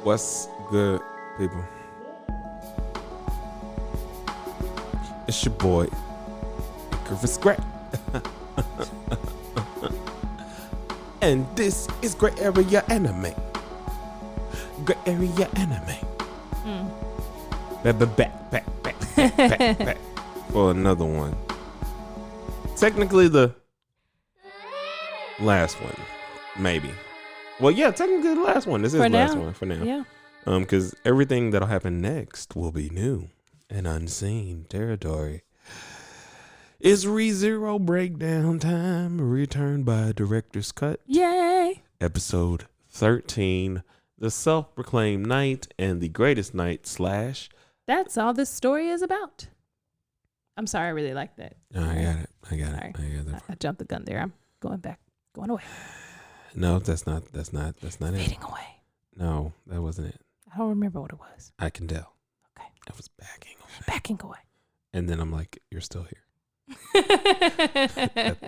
What's good, people? It's your boy, Icarus Gray. And this is Gray Area Anime. Gray Area Anime. Back for another one. Technically the last one, maybe. Well, yeah, technically the last one. This is the last one for now. Yeah. Because everything that'll happen next will be new and unseen territory. It's ReZero breakdown time, returned by Director's Cut. Yay! Episode 13, The Self-Proclaimed Knight and the Greatest Knight / That's all this story is about. I'm sorry, I really like that. Oh, I got it. I got Sorry. it. I jumped the gun there. I'm going back. Going away. No, that's not it. Fading away. No, that wasn't it. I don't remember what it was. I can tell. Okay. I was backing away. Backing away. And then I'm like, you're still here.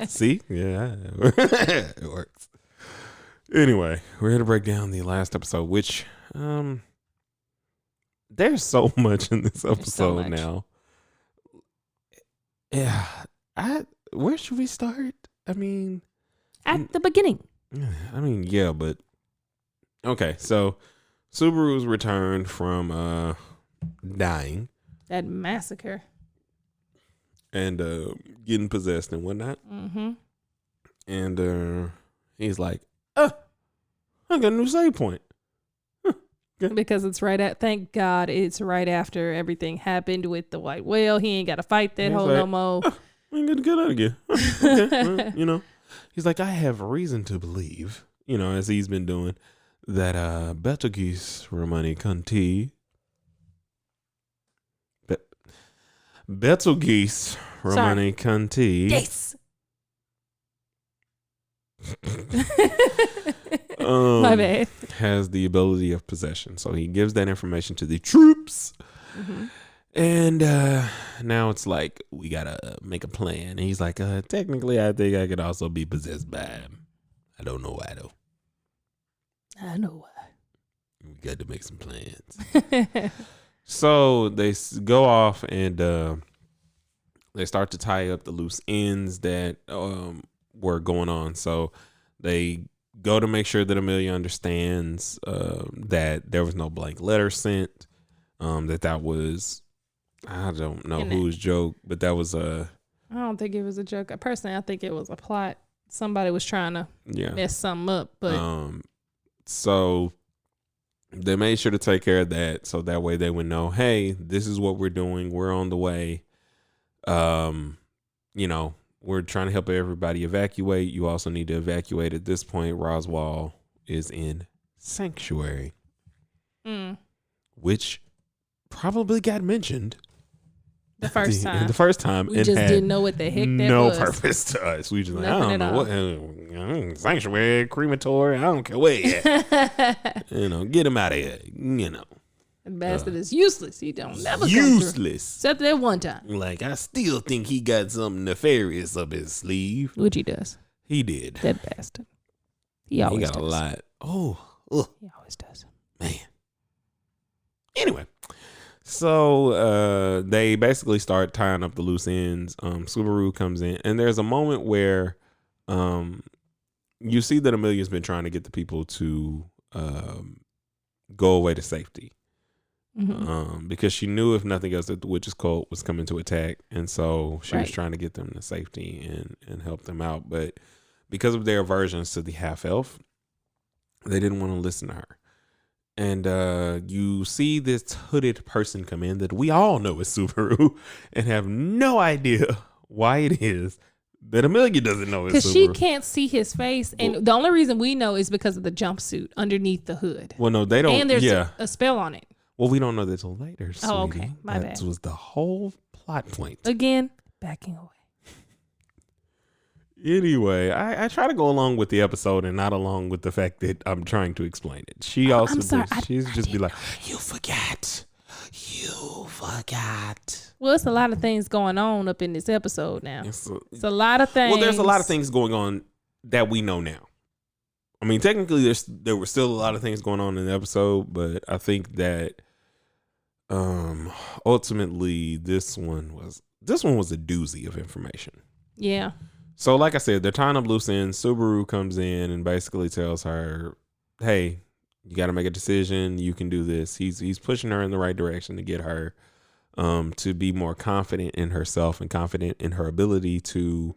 See? Yeah. It works. Anyway, we're here to break down the last episode, which there's so much in this episode now. Yeah. Where should we start? I mean, At the beginning. Yeah, but okay, so Subaru's returned from dying. That massacre. And getting possessed and whatnot. Mm-hmm. And he's like, I got a new save point. Because it's thank God it's right after everything happened with the white whale. He ain't got to fight that whole no more. I ain't got to get out again. Okay, well, he's like, I have reason to believe, as he's been doing, that Betelgeuse Romani Conti. Betelgeuse Romani Conti. Yes. My bad. Has the ability of possession. So he gives that information to the troops. Mm-hmm. And now it's like, we got to make a plan. And he's like, technically, I think I could also be possessed by him. I don't know why, though. I know why. We got to make some plans. So they go off and they start to tie up the loose ends that were going on. So they go to make sure that Amelia understands that there was no blank letter sent. That was, I don't know whose joke, but that was I don't think it was a joke. Personally, I think it was a plot. Somebody was trying to mess something up. But so they made sure to take care of that, so that way they would know, hey, this is what we're doing. We're on the way. We're trying to help everybody evacuate. You also need to evacuate at this point. Roswell is in sanctuary, which probably got mentioned the first time. The first time, we just didn't know what the heck that was. No purpose to us. We just like, I don't know what sanctuary, crematory. I don't care where you at. Get him out of here. The bastard is useless. He don't never useless. Except that one time. Like, I still think he got something nefarious up his sleeve. Which he does. He did. That bastard. He always got does. a lot. Oh. He always does. Man. Anyway. So they basically start tying up the loose ends. Subaru comes in, and there's a moment where you see that Amelia's been trying to get the people to go away to safety. Mm-hmm. Because she knew, if nothing else, that the witch's cult was coming to attack, and so she was trying to get them to safety and help them out. But because of their aversions to the half elf, they didn't want to listen to her. And you see this hooded person come in that we all know is Subaru, and have no idea why it is that Amelia doesn't know it's Subaru. Because she can't see his face, and the only reason we know is because of the jumpsuit underneath the hood. Well, no, they don't. And there's a spell on it. Well, we don't know that until later. Oh, okay. My bad. That was the whole plot point. Again, backing away. Anyway, I try to go along with the episode and not along with the fact that I'm trying to explain it. She also she's just be like, you forgot. Well, it's a lot of things going on up in this episode now. It's a lot of things. Well, there's a lot of things going on that we know now. I mean, technically, there were still a lot of things going on in the episode, but I think that ultimately this one was a doozy of information. Yeah. So, like I said, they're tying up loose ends. Subaru comes in and basically tells her, "Hey, you got to make a decision. You can do this." He's pushing her in the right direction to get her to be more confident in herself and confident in her ability to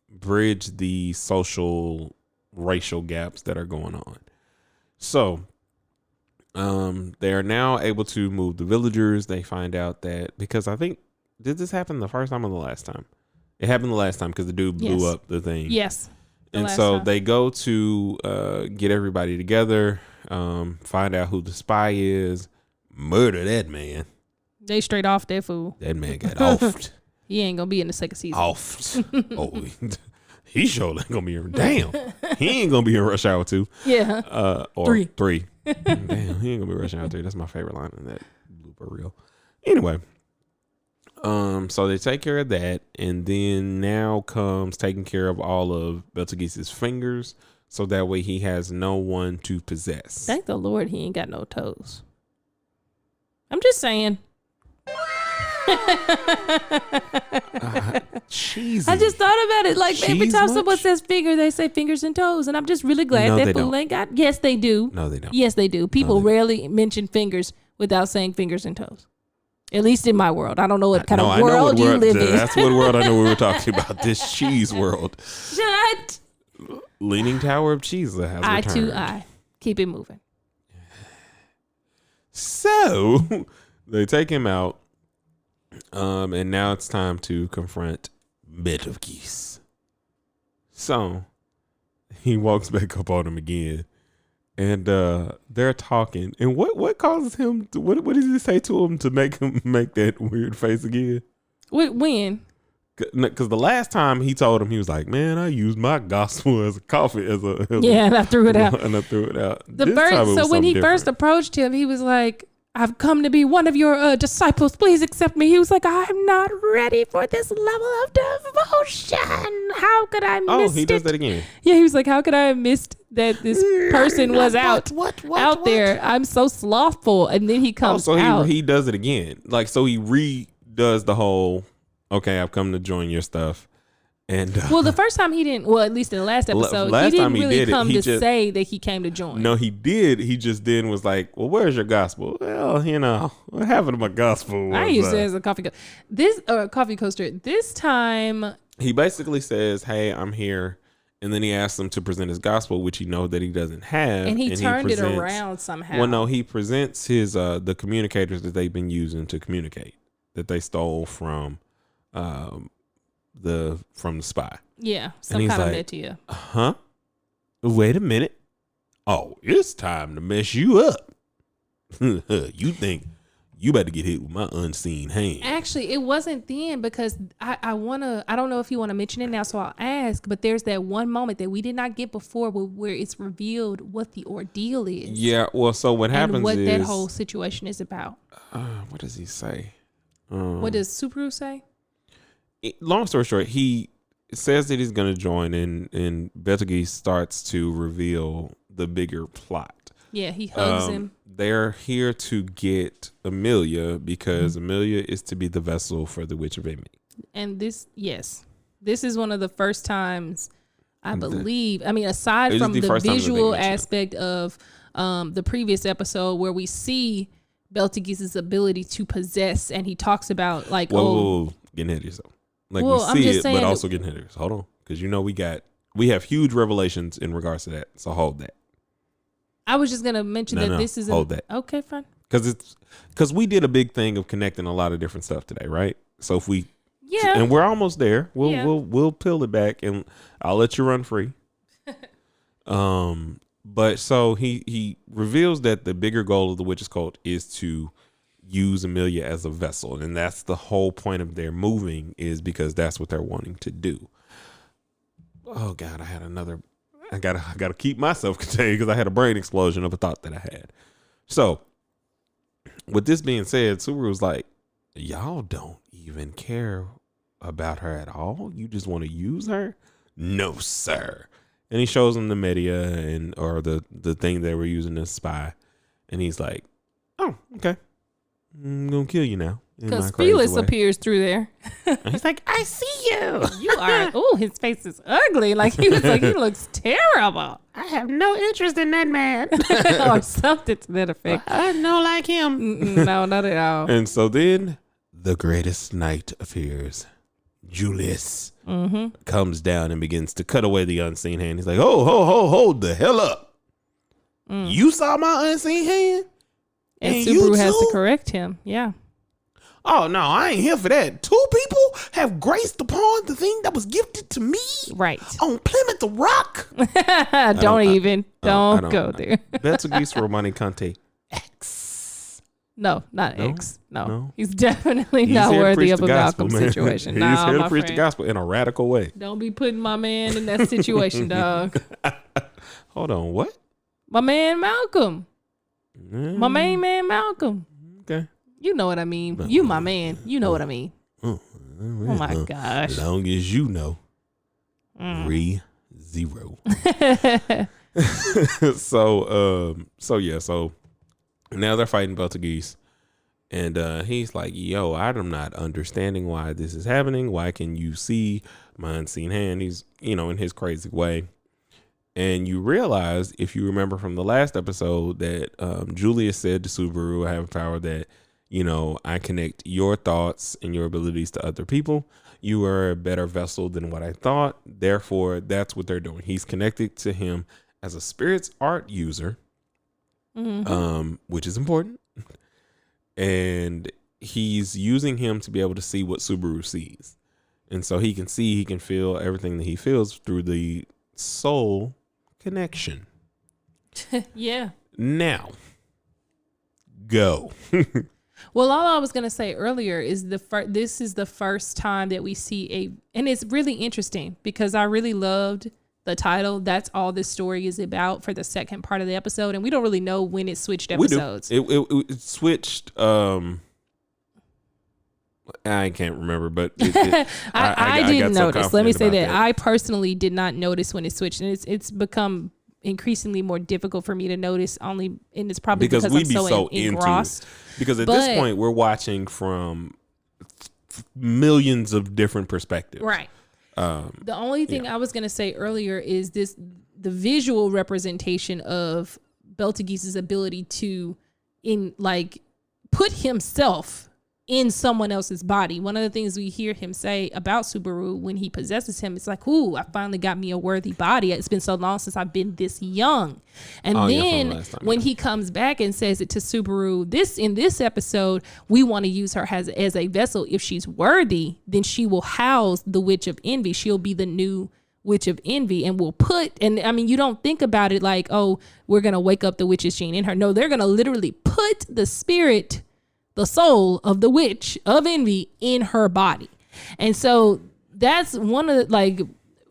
bridge the social racial gaps that are going on. So they are now able to move the villagers. They find out that, because I think, did this happen the first time or the last time? It happened the last time because the dude blew up the thing. Yes. And so they go to get everybody together, find out who the spy is, murder that man. They straight off that fool. That man got offed. He ain't gonna be in the second season. Offed. Oh, he sure ain't gonna be in. Damn, he ain't gonna be in Rush Hour 2. Yeah. Or 3. Damn, he ain't gonna be Rush Hour 3. That's my favorite line in that blooper reel. Anyway, so they take care of that, and then now comes taking care of all of Betelgeuse's fingers, so that way he has no one to possess. Thank the Lord he ain't got no toes. I'm just saying. Cheesy. I just thought about it. Like, every Cheese time much? someone says finger, they say fingers and toes, and I'm just really glad No, that they fool don't. ain't got. Yes, they do. No, they don't. Yes, they do. People No, they rarely mention fingers without saying fingers and toes. At least in my world. I don't know what kind of world you live in. That's what world I know we were talking about. This cheese world. Shut. Leaning Tower of Cheese has Eye returned. to eye. Keep it moving. So they take him out, and now it's time to confront Betelgeuse. So he walks back up on him again, and they're talking. And what causes him? What does he say to him to make him make that weird face again? When? Because the last time he told him, he was like, "Man, I used my gospel as a coffee And I threw it out. And I threw it out. So when he first approached him, he was like, "I've come to be one of your disciples. Please accept me." He was like, "I'm not ready for this level of devotion. How could I miss it?" Oh, he does that again. Yeah, he was like, "How could I have missed that this person was out there? I'm so slothful." And then he comes out. He does it again. Like, so he redoes the whole, "Okay, I've come to join your stuff." And well, the first time he didn't. Well, at least in the last episode, he didn't really come to say that he came to join. No, he did. He just then was like, "Well, where's your gospel?" Well, what happened to my gospel? I used it as a coffee coffee coaster. This time, he basically says, "Hey, I'm here," and then he asks him to present his gospel, which he knows that he doesn't have, and he turned it around somehow. Well, no, he presents his the communicators that they've been using to communicate, that they stole from the spy. Yeah, some kind of Metia. Huh? Wait a minute. Oh, it's time to mess you up. You think you better get hit with my unseen hand. Actually, it wasn't then, because I don't know if you want to mention it now, so I'll ask, but there's that one moment that we did not get before where it's revealed what the ordeal is. Yeah, well, so what happens and what is that whole situation is about. What does he say? What does Subaru say? Long story short, he says that he's going to join, and Betelgeuse starts to reveal the bigger plot. Yeah, he hugs him. They're here to get Amelia because Amelia is to be the vessel for the Witch of Amy. And this is one of the first times, I believe. I mean, aside from the visual aspect of the previous episode where we see Betelgeuse's ability to possess, and he talks about like, whoa, getting ahead of yourself. Like, we see it, but also getting ahead of yourself. Hold on, because we have huge revelations in regards to that. So hold that. I was just gonna mention this is hold that. Okay, fine. Because we did a big thing of connecting a lot of different stuff today, right? So if we and we're almost there. We'll peel it back, and I'll let you run free. But so he reveals that the bigger goal of the witches cult is to use Amelia as a vessel, and that's the whole point of their moving, is because that's what they're wanting to do. Oh God, I gotta keep myself contained because I had a brain explosion of a thought that I had. So with this being said, Subaru was like, y'all don't even care about her at all. You just want to use her? No, sir. And he shows him the media or the thing they were using to spy. And he's like, oh, okay. I'm going to kill you now. Because Felix appears through there. And he's like, I see you. You are. Oh, his face is ugly. Like he was like, he looks terrible. I have no interest in that man. Or something to that effect. I don't like him. No, not at all. And so then the greatest knight appears. Julius comes down and begins to cut away the unseen hand. He's like, hold the hell up. You saw my unseen hand? And Subaru has to correct him. Yeah. Oh, no, I ain't here for that. 2 people have graced upon the thing that was gifted to me. Right. On Plymouth Rock. Don't go there. Betelgeuse Romani Conte X. No, not X. No. He's definitely not worthy of a Malcolm situation. He's here to preach the gospel in a radical way. Don't be putting my man in that situation, dog. Hold on, what? My man Malcolm. My main man Malcolm. Okay. You know what I mean. You my man. You know what I mean. Oh my gosh. As long as you know. 3-0. So now they're fighting Betelgeuse. And he's like, yo, I'm not understanding why this is happening. Why can you see my unseen hand? He's, in his crazy way. And you realize, if you remember from the last episode, that Julius said to Subaru, I have a power that, I connect your thoughts and your abilities to other people. You are a better vessel than what I thought. Therefore, that's what they're doing. He's connected to him as a spirits art user, which is important. And he's using him to be able to see what Subaru sees. And so he can feel everything that he feels through the soul connection. Yeah. Now, go. Well, all I was going to say earlier is this is the first time that we see and it's really interesting because I really loved the title. That's all this story is about for the second part of the episode. And we don't really know when it switched episodes. It switched. I can't remember, but I didn't notice. Let me say that I personally did not notice when it switched, and it's become increasingly more difficult for me to notice. And it's probably because I'm so engrossed. Because at this point, we're watching from millions of different perspectives. Right. The only thing I was going to say earlier is the visual representation of Betelgeuse's ability to put himself in someone else's body. One of the things we hear him say about Subaru when he possesses him, it's like, ooh, I finally got me a worthy body. It's been so long since I've been this young. And then when he comes back and says it to Subaru, in this episode, we want to use her as a vessel. If she's worthy, then she will house the Witch of Envy. She'll be the new Witch of Envy, and you don't think about it like, oh, we're going to wake up the witch's gene in her. No, they're going to literally put the soul of the Witch of Envy in her body. And so that's one of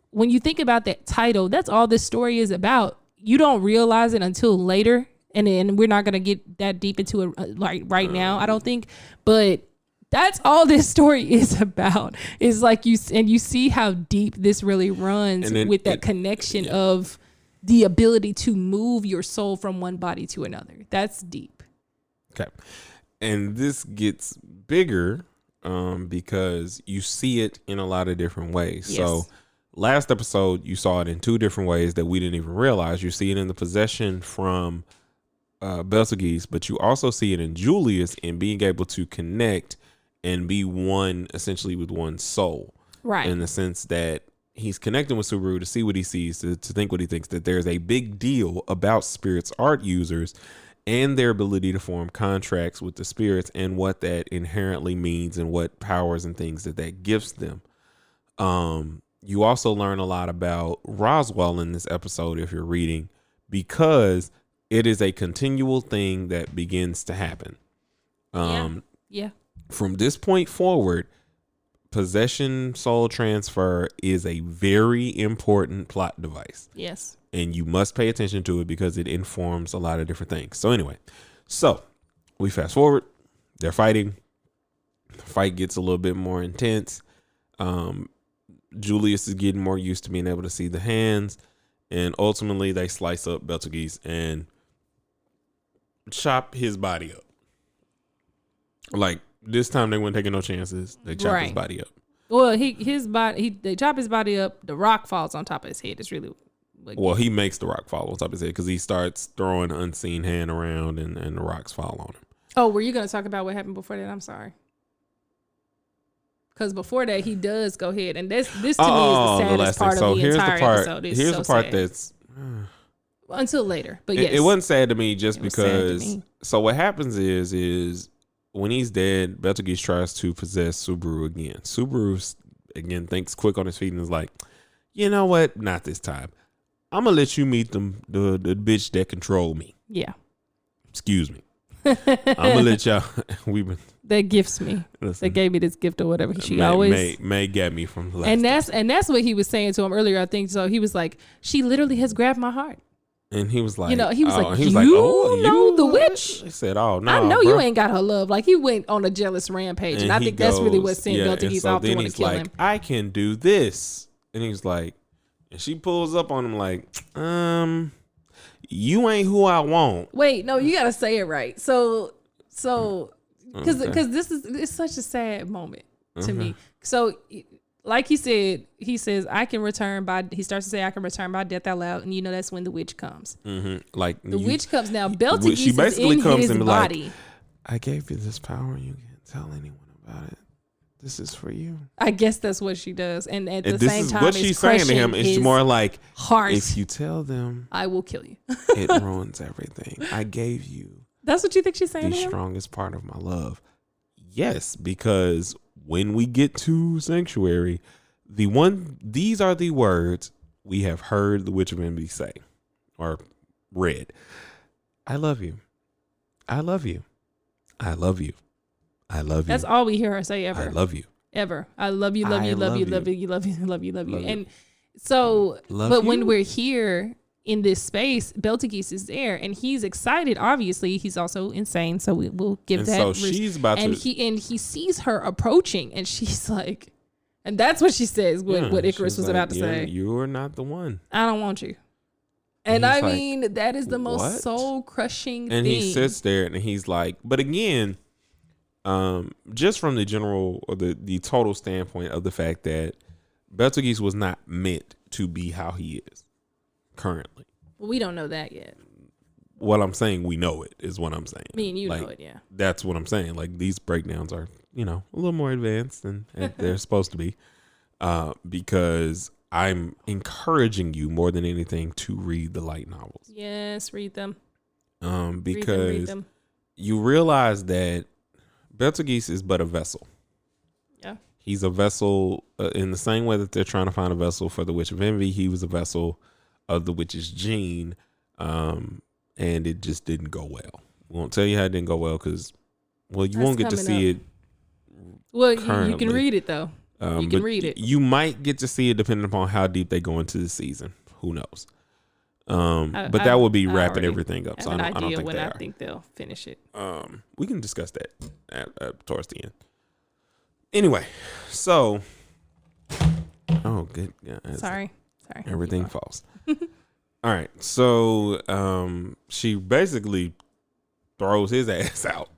when you think about that title, that's all this story is about. You don't realize it until later. And then we're not going to get that deep into it right now, I don't think. But that's all this story is about. Is you see how deep this really runs with that connection of the ability to move your soul from one body to another. That's deep. Okay. And this gets bigger because you see it in a lot of different ways. Yes. So last episode, you saw it in 2 different ways that we didn't even realize. You see it in the possession from Betelgeuse, but you also see it in Julius in being able to connect and be one, essentially with one soul. Right. In the sense that he's connecting with Subaru to see what he sees, to think what he thinks, that there's a big deal about spirits art users and their ability to form contracts with the spirits and what that inherently means and what powers and things that gives them. You also learn a lot about Roswell in this episode if you're reading, because it is a continual thing that begins to happen. Yeah. From this point forward, possession soul transfer is a very important plot device. Yes. And you must pay attention to it because it informs a lot of different things. So anyway, we fast forward. They're fighting. The fight gets a little bit more intense. Julius is getting more used to being able to see the hands. And ultimately, they slice up Betelgeuse and chop his body up. Like, this time they weren't taking no chances. They chop his body up. Well, they chop his body up. The rock falls on top of his head. It's really... Well, he makes the rock fall on top of his head because he starts throwing unseen hand around and the rocks fall on him. Oh, were you going to talk about what happened before that? I'm sorry. Because before that, he does go ahead. And this to me is the saddest part of the entire episode. Here's the part that's... until later. But yes. It wasn't sad to me just because... So what happens is when he's dead, Betelgeuse tries to possess Subaru again. Subaru, again, thinks quick on his feet and is like, you know what? Not this time. I'm going to let you meet the bitch that control me. Yeah. Excuse me. I'm going to let y'all... That gifts me. Listen, they gave me this gift or whatever. She always may get me from the last and that's what he was saying to him earlier. I think so. He was like, she literally has grabbed my heart. And he was like, you know the witch. He said, oh no, I know you ain't got her love. Like he went on a jealous rampage, and I think that's really what sent Betelgeuse off to want to kill him. I can do this, and he's like, and she pulls up on him like, you ain't who I want. Wait, no, you gotta say it right. So. Because it's such a sad moment to me. So, like he said, he says, I can return by, he starts to say, I can return by death out loud. And you know, that's when the witch comes. Like the witch comes now. Betelgeuse she basically is in comes his and body. Like, I gave you this power. You can't tell anyone about it. This is for you. I guess that's what she does. And at the same time, what she's saying to him is more like, heart. If you tell them, I will kill you. It ruins everything. I gave you. That's what you think she's saying? The strongest part of my love. Yes, because when we get to Sanctuary, these are the words we have heard the Witch of Envy say or read. I love you. I love you. I love you. I love you. That's all we hear her say ever. I love you. Ever. I love you, love you, love you, love you, love you, love you, love you. And so, but when we're here in this space, Betelgeuse is there and he's excited. Obviously, he's also insane. So we'll give that. So she's about to. He sees her approaching and she's like, and that's what she says, what Icarus was about to say. You're not the one. I don't want you. And I mean, that is the most soul crushing thing. And he sits there and he's like, but again, just from the general or the total standpoint of the fact that Betelgeuse was not meant to be how he is currently. Well, we don't know that yet. What I'm saying, we know it is what I'm saying. Me and you know it, yeah. That's what I'm saying. Like these breakdowns are, a little more advanced than they're supposed to be, because I'm encouraging you more than anything to read the light novels. Yes, read them. Because read them. You realize that Betelgeuse is but a vessel. Yeah. He's a vessel in the same way that they're trying to find a vessel for the Witch of Envy. He was a vessel of the witch's gene, and it just didn't go well. We won't tell you how it didn't go well because, you won't get to see it. Well, you can read it though. You can read it. You might get to see it depending upon how deep they go into the season. Who knows? But that would be wrapping everything up. So I don't think I think they'll finish it. We can discuss that towards the end. Anyway, so good. Yeah, sorry. Everything falls. All right, so she basically throws his ass out.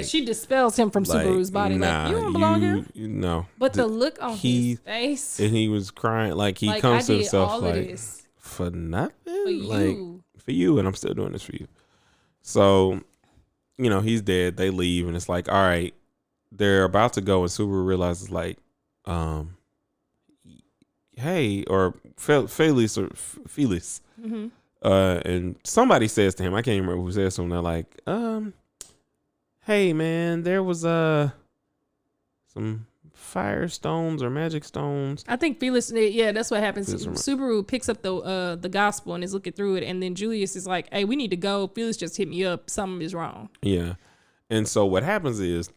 She dispels him from Subaru's body. Nah, you don't belong here. No. But the look on his face, and he was crying. Like he comes to himself like, for nothing, for you, and I'm still doing this for you. So, he's dead. They leave, and it's like, all right, they're about to go, and Subaru realizes like, hey, or Felix or Felix. Mm-hmm. And somebody says to him, I can't remember who says to him, they're like, hey man, there was some fire stones or magic stones. I think Felix, yeah, that's what happens. Subaru picks up the gospel and is looking through it, and then Julius is like, hey, we need to go. Felix just hit me up. Something is wrong. Yeah. And so what happens is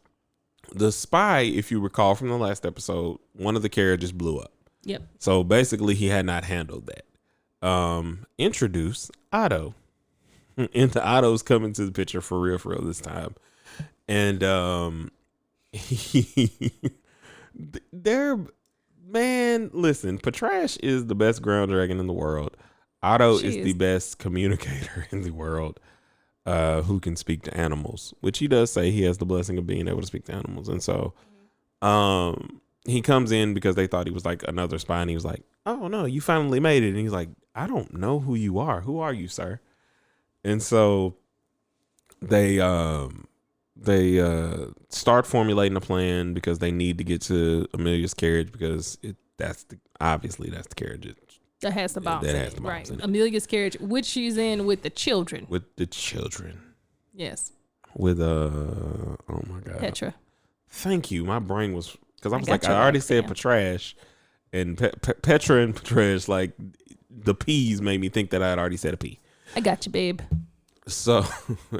the spy, if you recall from the last episode, one of the carriages blew up. Yep. So basically he had not handled that. Introduce Otto. Into Otto's coming to the picture for real this time. And listen, Patrash is the best ground dragon in the world. Otto is the best communicator in the world, who can speak to animals, which he does say he has the blessing of being able to speak to animals. And so he comes in because they thought he was like another spy, and he was like, oh no, you finally made it. And he's like, I don't know who you are. Who are you, sir? And so they start formulating a plan because they need to get to Amelia's carriage, because that's the carriage that has the bombs. Right. Amelia's carriage, which she's in with the children. Yes. With oh my God, Petra. Thank you. My brain was, because I was like, I already said Patrash, and Petra and Patrash, like the P's made me think that I had already said a P. I got you, babe. So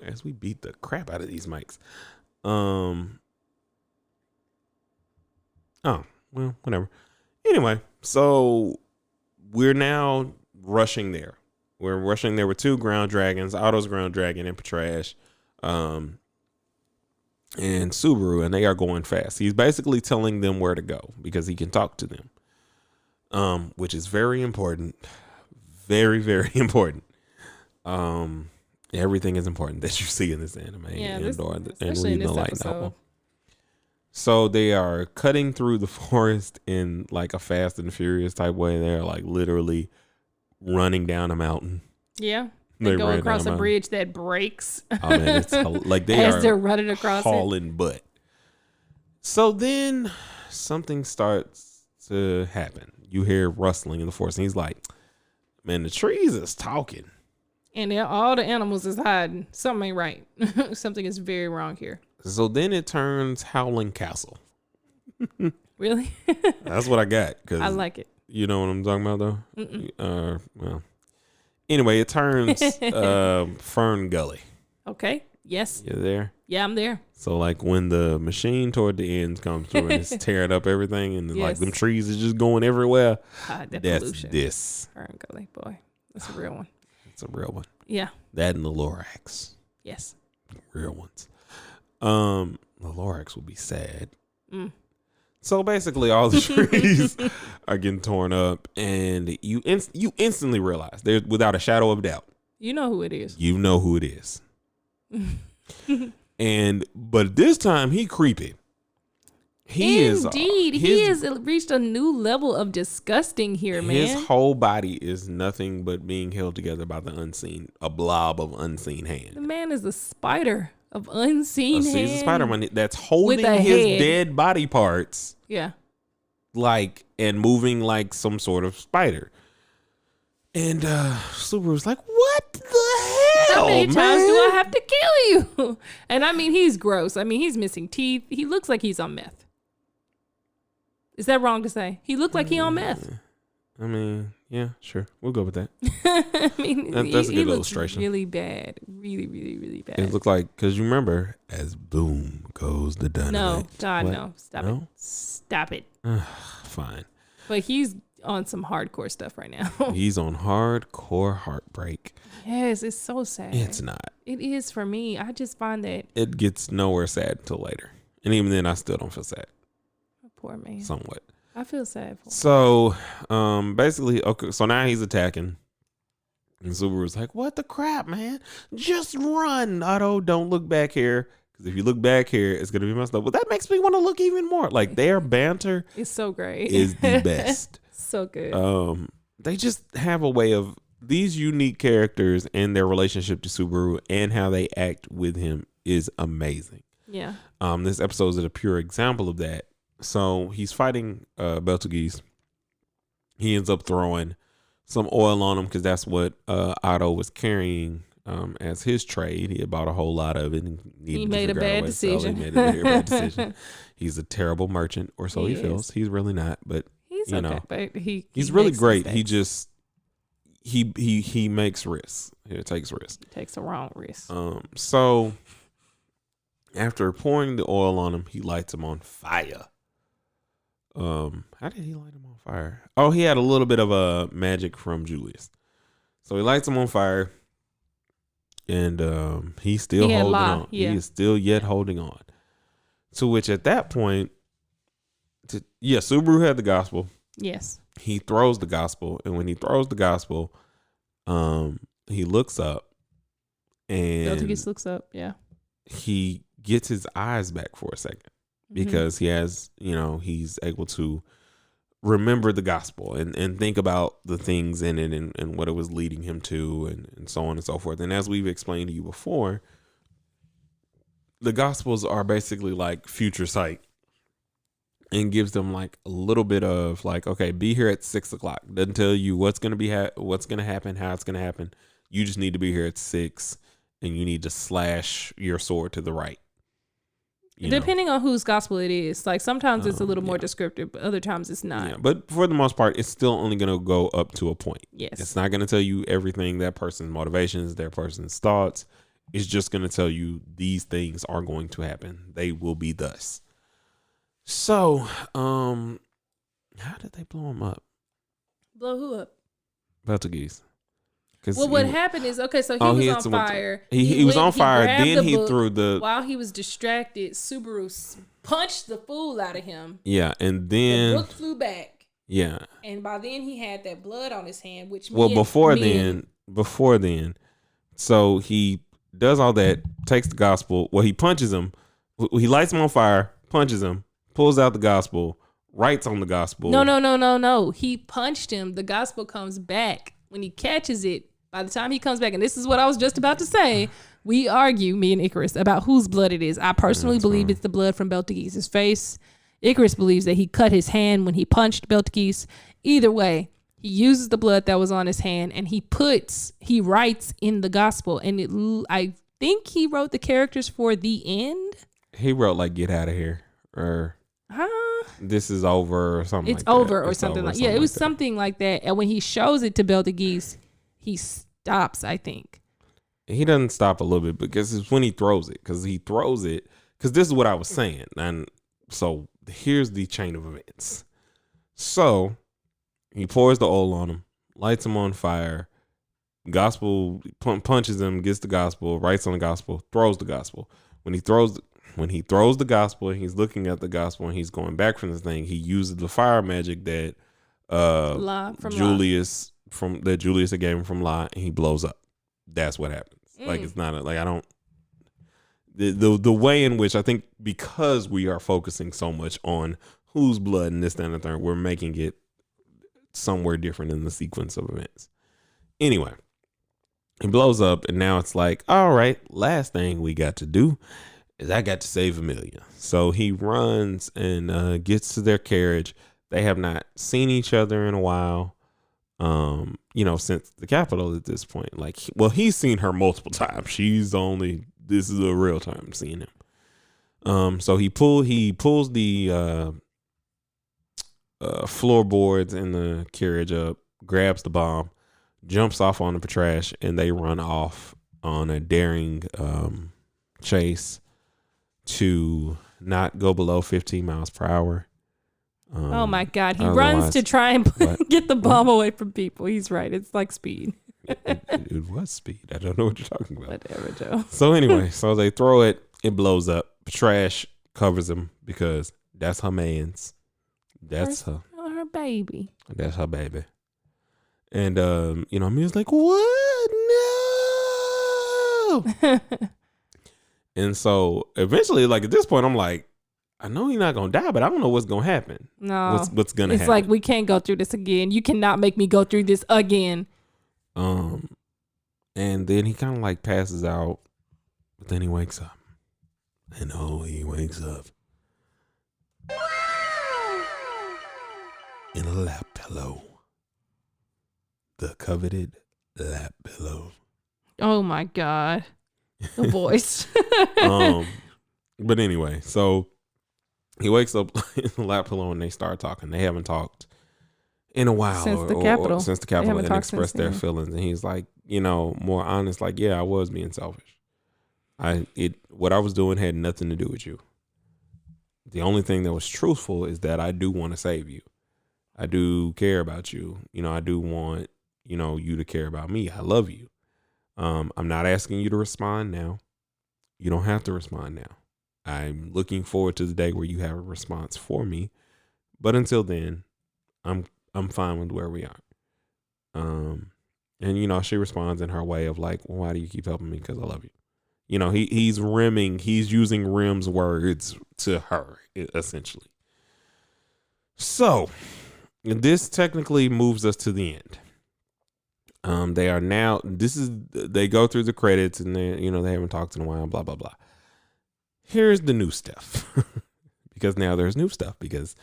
as we beat the crap out of these mics, oh well, whatever. Anyway, so we're now rushing there. We're rushing there with 2 ground dragons, Otto's ground dragon and Patrash, and Subaru, and they are going fast. He's basically telling them where to go because he can talk to them, which is very important. Very, very important. Everything is important that you see in this anime, and reading the light novel. So they are cutting through the forest in like a Fast and Furious type way. They're like literally running down a mountain. Yeah. They go across a bridge that breaks. Oh man, it's like they're running across hauling butt. So then something starts to happen. You hear rustling in the forest, and he's like, man, the trees is talking. And all the animals is hiding. Something ain't right. Something is very wrong here. So then it turns Howling Castle. Really? That's what I got. I like it. You know what I'm talking about, though? Well. Anyway, it turns Fern Gully. Okay. Yes. You there? Yeah, I'm there. So, like, when the machine toward the end comes through and it's tearing up everything, and like them trees is just going everywhere, that's pollution. This. Fern Gully, boy. That's a real one. It's a real one. Yeah. That and the Lorax. Yes. Real ones. The Lorax will be sad. So basically, all the trees are getting torn up, and you instantly realize, there's without a shadow of doubt, you know who it is. You know who it is. But this time he creepy. He has reached a new level of disgusting here, man. His whole body is nothing but being held together by a blob of unseen hand. The man is a spider of unseen hand. He's a Spider-Man that's holding his dead body parts. Yeah. Like, and moving like some sort of spider. And Subaru's like, what the hell, How many times do I have to kill you? And I mean, he's gross. I mean, he's missing teeth. He looks like he's on meth. Is that wrong to say? He looked like he on meth. I mean, yeah, sure. We'll go with that. I mean, that's a good illustration. Really bad. Really, really, really bad. It looked like, because you remember, as boom goes the dynamite. No, God, no. Stop it. Stop it. Fine. But he's on some hardcore stuff right now. He's on hardcore heartbreak. Yes, it's so sad. It's not. It is for me. I just find that it gets nowhere sad until later. And even then, I still don't feel sad. Poor man. Somewhat. I feel sad for him. So, basically, okay, so now he's attacking. And Subaru's like, what the crap, man? Just run, Otto. Don't look back here. Because if you look back here, it's going to be messed up. But that makes me want to look even more. Like, their banter is so great. Is the best. So good. They just have a way of, these unique characters and their relationship to Subaru and how they act with him is amazing. Yeah. This episode is a pure example of that. So he's fighting Betelgeuse. He ends up throwing some oil on him because that's what Otto was carrying as his trade. He had bought a whole lot of it. And he made a bad decision. He made a very bad decision. He's a terrible merchant, or so he feels. He's really not, but he's okay. But he's really great. Mistakes. He just he makes risks. He takes risks. He takes the wrong risk. So after pouring the oil on him, he lights him on fire. How did he light him on fire? Oh, he had a little bit of a magic from Julius. So he lights him on fire, and he's still holding on. Yeah. He is still yet holding on. To which at that point, Subaru had the gospel. Yes. He throws the gospel, and when he throws the gospel, he looks up and Beltagis looks up. Yeah. He gets his eyes back for a second because he has, he's able to remember the gospel and think about the things in it and what it was leading him to and so on and so forth. And as we've explained to you before, the gospels are basically like future sight and gives them like a little bit of like, okay, be here at 6:00. Doesn't tell you what's going to be, what's going to happen, how it's going to happen. You just need to be here at 6 and you need to slash your sword to the right. Depending on whose gospel it is. Like sometimes it's a little more descriptive, but other times it's not. Yeah, but for the most part, it's still only going to go up to a point. Yes. It's not going to tell you everything, that person's motivations, their person's thoughts. It's just going to tell you these things are going to happen. They will be thus. So, how did they blow him up? Blow who up? Beltagis. Well, what happened is, okay, so he was on fire. He was on fire. Then he threw the... While he was distracted, Subaru punched the fool out of him. Yeah, and then... The book flew back. Yeah. And by then he had that blood on his hand, which before then, so he does all that, takes the gospel. Well, he punches him. He lights him on fire, punches him, pulls out the gospel, writes on the gospel. No. He punched him. The gospel comes back. When he catches it, by the time he comes back, and this is what I was just about to say, we argue, me and Icarus, about whose blood it is. I personally believe it's the blood from Beltagis' face. Icarus believes that he cut his hand when he punched Beltagis. Either way, he uses the blood that was on his hand, and he writes in the gospel. And I think he wrote the characters for the end. He wrote like "Get out of here" or "This is over" or something. It's over or something like that. Yeah, it was something like that. And when he shows it to Beltagis, he stops, I think. He doesn't stop a little bit because it's when he throws it. Because this is what I was saying. And so here's the chain of events. So he pours the oil on him, lights him on fire. Gospel punches him, gets the gospel, writes on the gospel, throws the gospel. When he throws the gospel and he's looking at the gospel and he's going back from the thing, he uses the fire magic that Julius had gave him from La, and he blows up. That's what happens. Like it's not the way in which I think, because we are focusing so much on whose blood and this, that, and the third, we're making it somewhere different in the sequence of events. Anyway, he blows up, and now it's like, all right, last thing we got to do is I got to save Amelia. So he runs and gets to their carriage. They have not seen each other in a while, since the Capitol at this point. He's seen her multiple times. This is a real time seeing him. So he pulls the floorboards in the carriage up, grabs the bomb, jumps off on the trash, and they run off on a daring chase to not go below 15 miles per hour. Oh my God. He runs to try and get the bomb away from people. He's right. It's like speed. It was speed. I don't know what you're talking about. Whatever, Joe. So anyway, they throw it. It blows up. Trash covers him because that's her man's. That's her baby. That's her baby. And, Mia's like, what? No. And so eventually, like at this point, I'm like, I know he's not going to die, but I don't know what's going to happen. No. What's going to happen. It's like, we can't go through this again. You cannot make me go through this again. And then he kind of like passes out, but then he wakes up. And he wakes up in a lap pillow. The coveted lap pillow. Oh my God. The voice. But anyway, so he wakes up in the lap pillow and they start talking. They haven't talked in a while since the Capitol and expressed their feelings. And he's like, more honest, like, yeah, I was being selfish. What I was doing had nothing to do with you. The only thing that was truthful is that I do want to save you. I do care about you. I do want, you to care about me. I love you. I'm not asking you to respond now. You don't have to respond now. I'm looking forward to the day where you have a response for me. But until then, I'm fine with where we are. And, you know, she responds in her way of like, well, why do you keep helping me? Because I love you. You know, he's using Rim's words to her, essentially. So this technically moves us to the end. They go through the credits and they haven't talked in a while, blah, blah, blah. Here's the new stuff. Because now there's new stuff because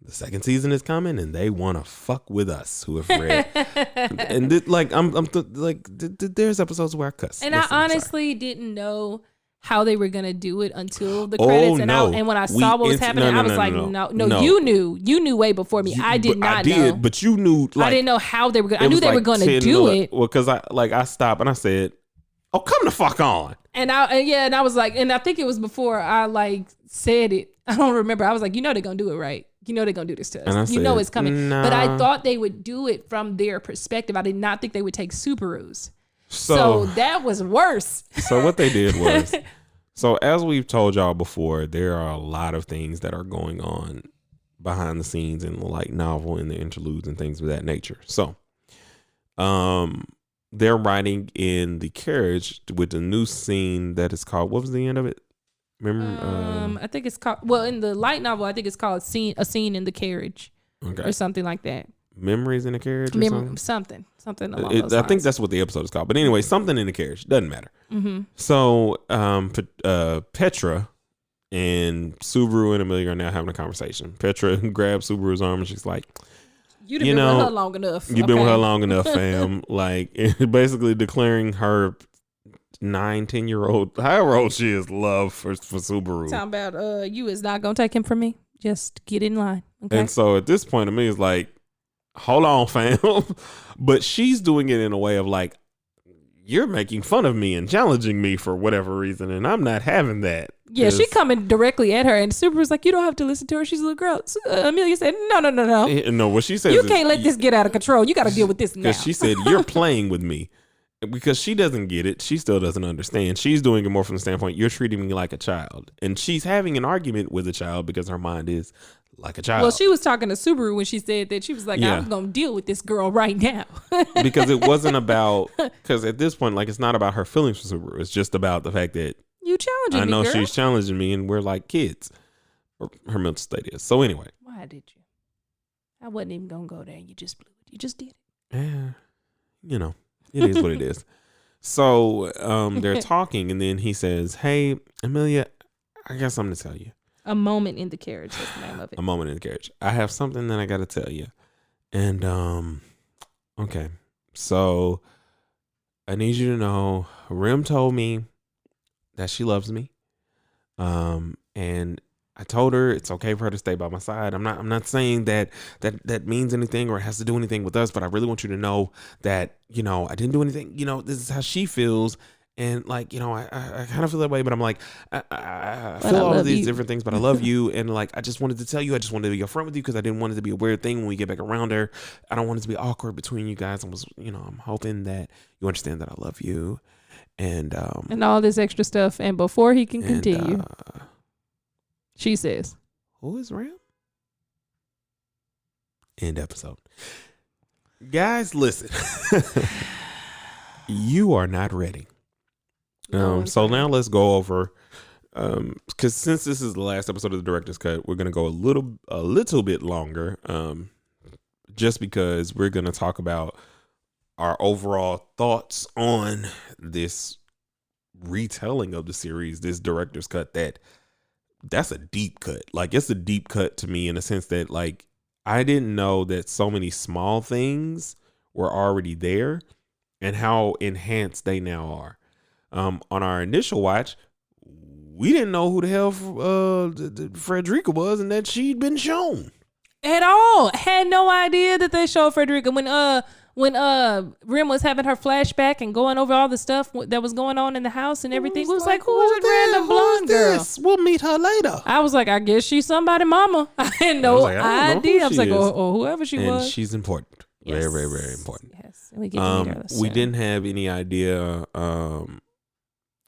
the second season is coming and they want to fuck with us who have read. And there's episodes where I cuss. And I honestly didn't know how they were going to do it until the credits. And when I saw what was happening, I was like, no, you knew way before me. I did not know. But you knew. I didn't know how they were going to. I knew they were going to do it. Well, because I stopped and I said, oh, come the fuck on. And I was like, and I think it was before I like said it. I don't remember. I was like, they're going to do it right. They're going to do this to us. It's coming. Nah. But I thought they would do it from their perspective. I did not think they would take Subarus. So that was worse. So what they did was, so as we've told y'all before, there are a lot of things that are going on behind the scenes in the like novel and the interludes and things of that nature. So, they're riding in the carriage with the new scene that is called, what was the end of it? Remember? I think it's called, well, in the light novel, I think it's called a scene in the carriage, or something like that. Memories in the carriage, or something along those lines. I think that's what the episode is called. But anyway, something in the carriage, doesn't matter. Mm-hmm. So, Petra and Subaru and Amelia are now having a conversation. Petra grabs Subaru's arm and she's like, You've been with her long enough. You've been with her long enough, fam. Like, basically declaring her 9-10-year-old, however old she is, love for Subaru. Talking about you is not gonna take him from me. Just get in line. Okay? And so at this point, Amelia's like, hold on, fam. But she's doing it in a way of like, you're making fun of me and challenging me for whatever reason, and I'm not having that. Yeah, she coming directly at her, and Subaru's like, you don't have to listen to her. She's a little girl. Amelia said, no. No, what she says you can't let this get out of control. You got to deal with this now. Because she said, you're playing with me. Because she doesn't get it. She still doesn't understand. She's doing it more from the standpoint, you're treating me like a child. And she's having an argument with a child because her mind is like a child. Well, she was talking to Subaru when she said that. She was like, I'm going to deal with this girl right now. Because it wasn't about, because at this point, like, it's not about her feelings for Subaru. It's just about the fact that you challenging me, I know girl. she's challenging me and we're like kids. Or her mental state is. So anyway. Why did you? I wasn't even going to go there. You just blew it. You just did it. Yeah. It is what it is. So they're talking and then he says, hey, Amelia, I got something to tell you. A moment in the carriage is the name of it. A moment in the carriage. I have something that I got to tell you. And, okay. So I need you to know, Rim told me that she loves me. And I told her it's okay for her to stay by my side. I'm not saying that means anything or it has to do anything with us, but I really want you to know that, I didn't do anything. This is how she feels. And like, I kind of feel that way, but I'm like, I feel all of these different things, but I love you. And like, I just wanted to tell you, I just wanted to be upfront with you because I didn't want it to be a weird thing when we get back around her. I don't want it to be awkward between you guys. I'm hoping that you understand that I love you. And all this extra stuff. And before he can continue, she says, who is Ram? End episode. Guys, listen. You are not ready. So now let's go over, because since this is the last episode of the director's cut, we're going to go a little bit longer, just because we're going to talk about our overall thoughts on this retelling of the series, this director's cut. That's a deep cut. Like, it's a deep cut to me in the sense that, like, I didn't know that so many small things were already there and how enhanced they now are. On our initial watch, we didn't know who the hell Frederica was and that she'd been shown at all. Had no idea that they showed Frederica when Rim was having her flashback and going over all the stuff that was going on in the house and everything. It was like, who is this random blonde girl? We'll meet her later. I was like, I guess she's somebody's mama. I had no idea. I was like, or whoever she was. And she's important. Yes. Very, very, very important. Yes. And we get to meet her we didn't have any idea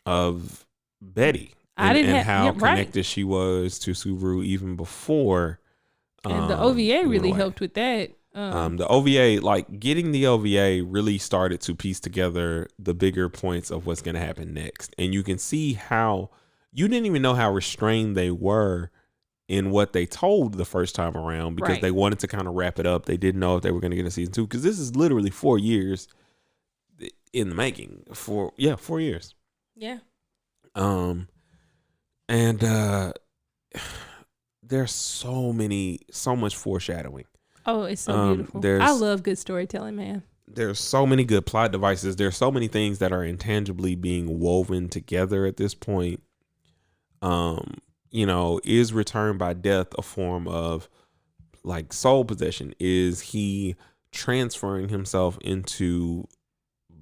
of Betty and how connected she was to Subaru even before. And the OVA really helped with that. The OVA, like getting the OVA really started to piece together the bigger points of what's going to happen next. And you can see how you didn't even know how restrained they were in what they told the first time around, because they wanted to kind of wrap it up. They didn't know if they were going to get a season 2, because this is literally 4 years in the making. 4 years. Yeah. And there's so much foreshadowing. Oh, it's so beautiful. I love good storytelling, man. There's so many good plot devices. There's so many things that are intangibly being woven together at this point. Is return by death a form of like soul possession? Is he transferring himself into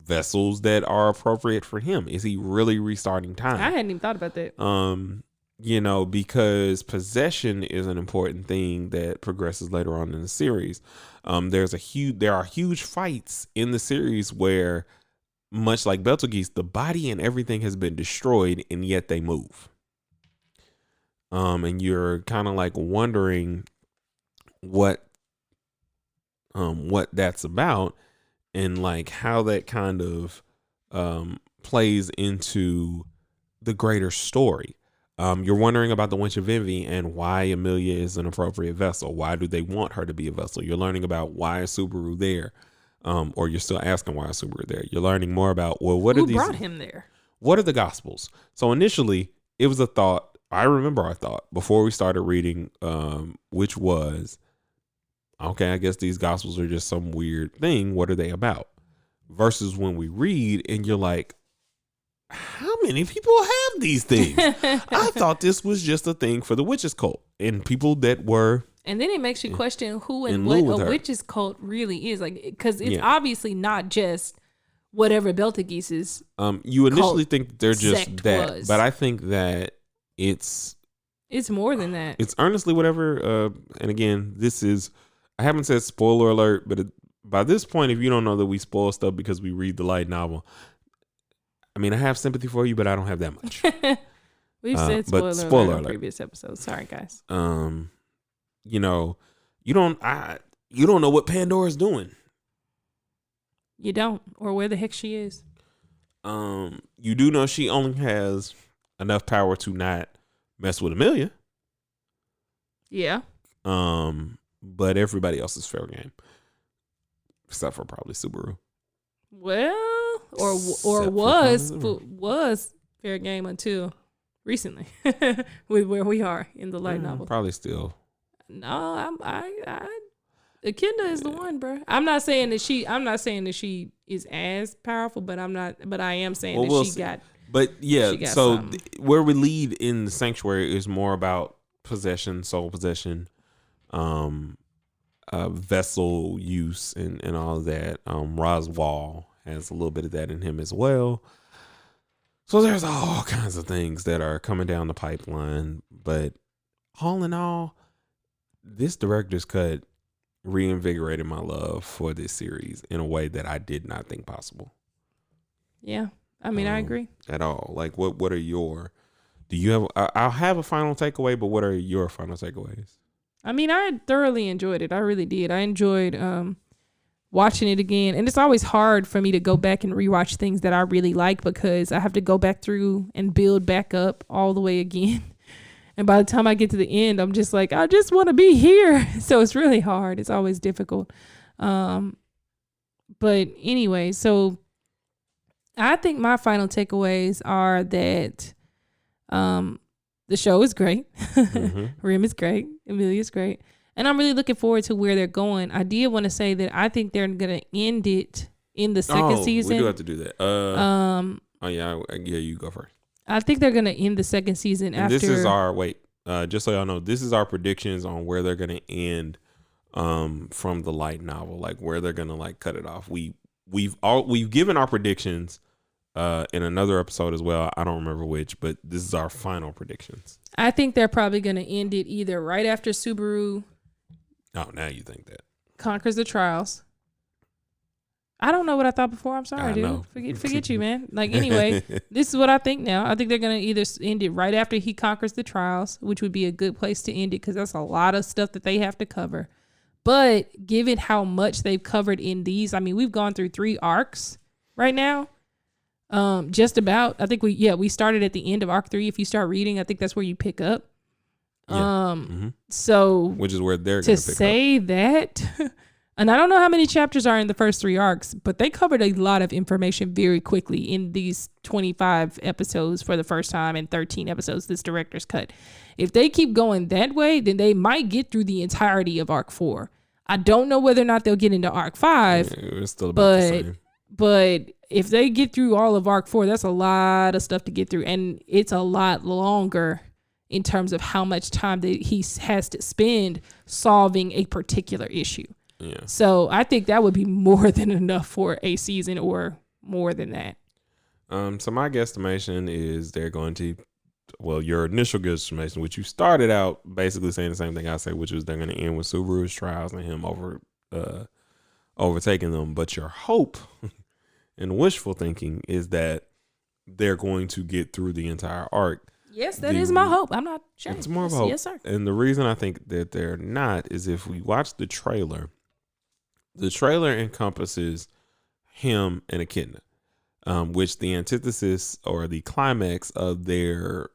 vessels that are appropriate for him? Is he really restarting time? I hadn't even thought about that. Because possession is an important thing that progresses later on in the series. There are huge fights in the series where, much like Betelgeuse, the body and everything has been destroyed, and yet they move. And you're kind of like wondering what that's about, and like how that kind of plays into the greater story. You're wondering about the Winch of Envy and why Amelia is an appropriate vessel. Why do they want her to be a vessel? You're learning about why is Subaru there, or you're still asking why is Subaru there. You're learning more about, well, who brought him there? What are the Gospels? So initially, it was a thought. I remember our thought before we started reading, which was, okay, I guess these Gospels are just some weird thing. What are they about? Versus when we read and you're like, how many people have these things? I thought this was just a thing for the witches cult and people that were. And then it makes you question who and what a witches cult really is. Like, because it's obviously not just whatever Betelgeuse's you initially think they're just that, but I think that it's more than that. It's earnestly whatever. And again, I haven't said spoiler alert, but by this point, if you don't know that we spoil stuff because we read the light novel, I mean, I have sympathy for you, but I don't have that much. We've said spoiler alert in previous episodes. Sorry, guys. You don't know what Pandora's doing. You don't, or where the heck she is. You do know she only has enough power to not mess with Amelia. Yeah. But everybody else is fair game, except for probably Subaru. Well, or was fair game until recently, with where we are in the light novel. Probably still. No, Echidna is the one, bro. I'm not saying that she is as powerful, but I am saying that she got. But yeah, so where we lead in the sanctuary is more about possession, soul possession, vessel use, and all of that. Roswell has a little bit of that in him as well. So there's all kinds of things that are coming down the pipeline. But all in all, this director's cut reinvigorated my love for this series in a way that I did not think possible. Yeah. I mean, I agree. At all. Like, what are your... Do you have... I'll have a final takeaway, but what are your final takeaways? I mean, I thoroughly enjoyed it. I really did. I enjoyed watching it again. And it's always hard for me to go back and rewatch things that I really like, because I have to go back through and build back up all the way again. And by the time I get to the end, I'm just like, I just want to be here. So it's really hard. It's always difficult. But anyway, so I think my final takeaways are that the show is great. Mm-hmm. Rim is great. Amelia's great. And I'm really looking forward to where they're going. I did want to say that I think they're going to end it in the second season. We do have to do that. You go first. I think they're going to end the second season after. This is our just so y'all know, this is our predictions on where they're going to end from the light novel, like where they're going to like cut it off. We've given our predictions in another episode as well. I don't remember which, but this is our final predictions. I think they're probably going to end it either right after Subaru. Oh, now you think that conquers the trials. I don't know what I thought before. I'm sorry, dude. Forget you, man. Like, anyway, this is what I think now. I think they're going to either end it right after he conquers the trials, which would be a good place to end it because that's a lot of stuff that they have to cover. But given how much they've covered in these, I mean, we've gone through 3 arcs right now. Just about. I think we started at the end of arc 3. If you start reading, I think that's where you pick up. So which is where they're to going to pick say up. that, and I don't know how many chapters are in the first 3 arcs, but they covered a lot of information very quickly in these 25 episodes for the first time and 13 episodes this director's cut. If they keep going that way, then they might get through the entirety of arc 4. I don't know whether or not they'll get into arc 5. Yeah, it's still about the same. But if they get through all of arc 4, that's a lot of stuff to get through, and it's a lot longer in terms of how much time that he has to spend solving a particular issue. Yeah. So I think that would be more than enough for a season or more than that. So my guesstimation is they're going to, well, your initial guesstimation, which you started out basically saying the same thing I said, which was they're going to end with Subaru's trials and him overtaking them. But your hope and wishful thinking is that they're going to get through the entire arc. Yes, that is my hope. I'm not sure. It's more of a hope. Yes, sir. And the reason I think that they're not is if we watch the trailer encompasses him and Echidna, which the antithesis or the climax of their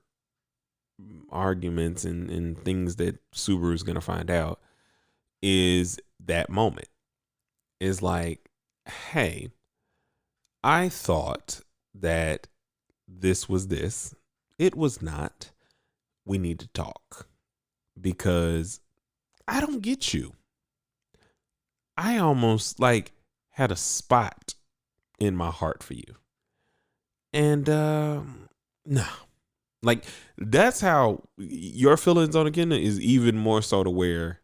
arguments and things that Subaru's going to find out is that moment. Is like, hey, I thought that this was this. It was not. We need to talk because I don't get you. I almost like had a spot in my heart for you. And nah. Like that's how your feelings on Echidna is even more so to where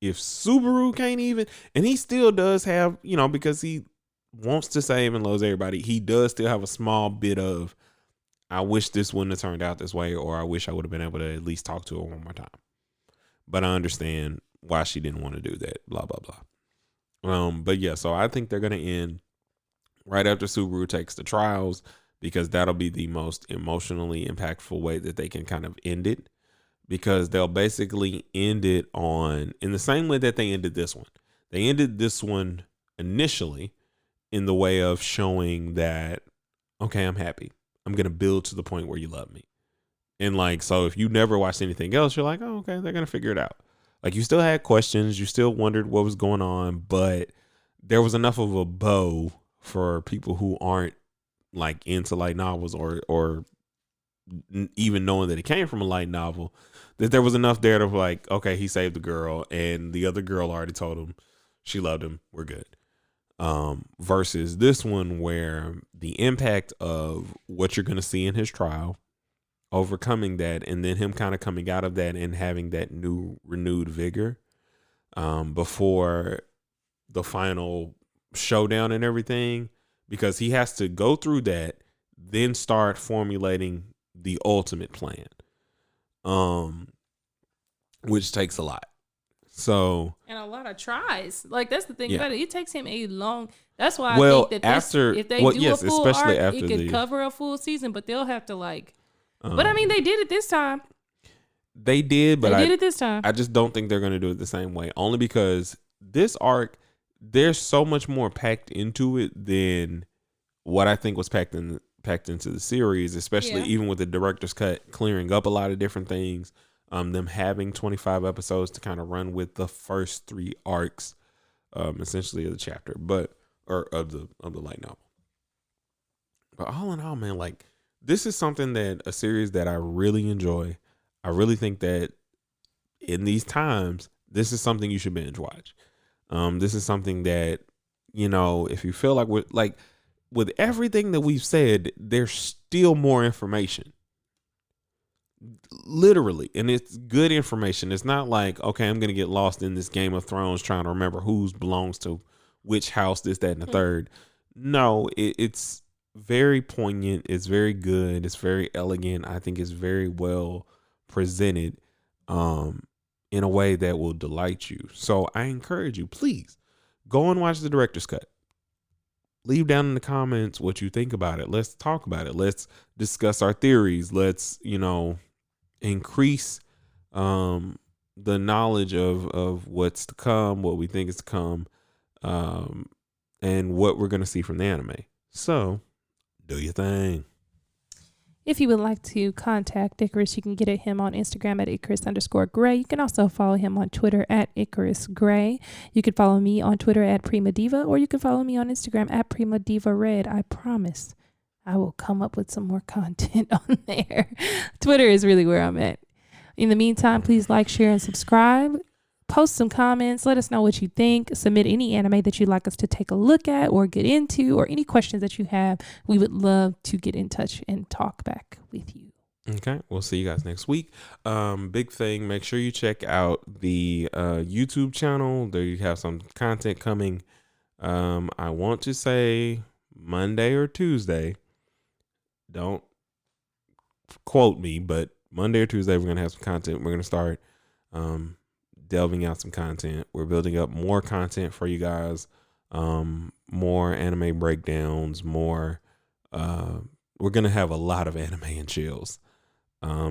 if Subaru can't even, and he still does have, because he wants to save and loves everybody, he does still have a small bit of, I wish this wouldn't have turned out this way, or I wish I would have been able to at least talk to her one more time. But I understand why she didn't want to do that, blah, blah, blah. But yeah, so I think they're going to end right after Subaru takes the trials, because that'll be the most emotionally impactful way that they can kind of end it, because they'll basically end it on, in the same way that they ended this one. They ended this one initially in the way of showing that, okay, I'm happy. I'm going to build to the point where you love me. And like, so if you never watched anything else, you're like, oh, okay, they're going to figure it out. Like you still had questions. You still wondered what was going on, but there was enough of a bow for people who aren't like into light novels or even knowing that it came from a light novel, that there was enough there to like, okay, he saved the girl and the other girl already told him she loved him. We're good. Versus this one where the impact of what you're going to see in his trial, overcoming that, and then him kind of coming out of that and having that new renewed vigor before the final showdown and everything, because he has to go through that, then start formulating the ultimate plan, which takes a lot. So and a lot of tries. Like that's the thing about it. It takes him a long. That's why I think that if they do a full arc, it could cover a full season. But they'll have to like. But I mean, they did it this time. They did, but they did it this time. I just don't think they're going to do it the same way. Only because this arc, there's so much more packed into it than what I think was packed into the series. Especially even with the director's cut clearing up a lot of different things. Them having 25 episodes to kind of run with the first 3 arcs, essentially of the chapter, or of the light novel. But all in all, man, like this is something that a series that I really enjoy. I really think that in these times, this is something you should binge watch. This is something that, if you feel like with everything that we've said, there's still more information. Literally, and it's good information. It's not like, okay, I'm gonna get lost in this Game of Thrones trying to remember who belongs to which house, this, that, and the third. No, it's very poignant. It's very good. It's very elegant. I think it's very well presented in a way that will delight you. So I encourage you, please go and watch the director's cut. Leave down in the comments what you think about it. Let's talk about it. Let's discuss our theories. Let's, increase the knowledge of what's to come, what we think is to come, and what we're going to see from the anime. So, do your thing. If you would like to contact Icarus, you can get at him on Instagram at Icarus_Gray. You can also follow him on Twitter at Icarus Gray. You can follow me on Twitter at Prima Diva, or you can follow me on Instagram at Prima Diva Red. I promise I will come up with some more content on there. Twitter is really where I'm at. In the meantime, please like, share, and subscribe. Post some comments. Let us know what you think. Submit any anime that you'd like us to take a look at or get into, or any questions that you have. We would love to get in touch and talk back with you. Okay, we'll see you guys next week. Big thing, make sure you check out the YouTube channel. There you have some content coming. I want to say Monday or Tuesday. Don't quote me, but Monday or Tuesday we're gonna have some content. We're gonna start delving out some content. We're building up more content for you guys, more anime breakdowns, more we're gonna have a lot of anime and chills,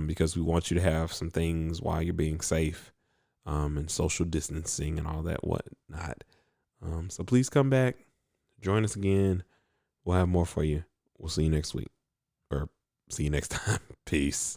because we want you to have some things while you're being safe, and social distancing and all that whatnot. So please come back, join us again. We'll have more for you. We'll see you next week, or see you next time. Peace.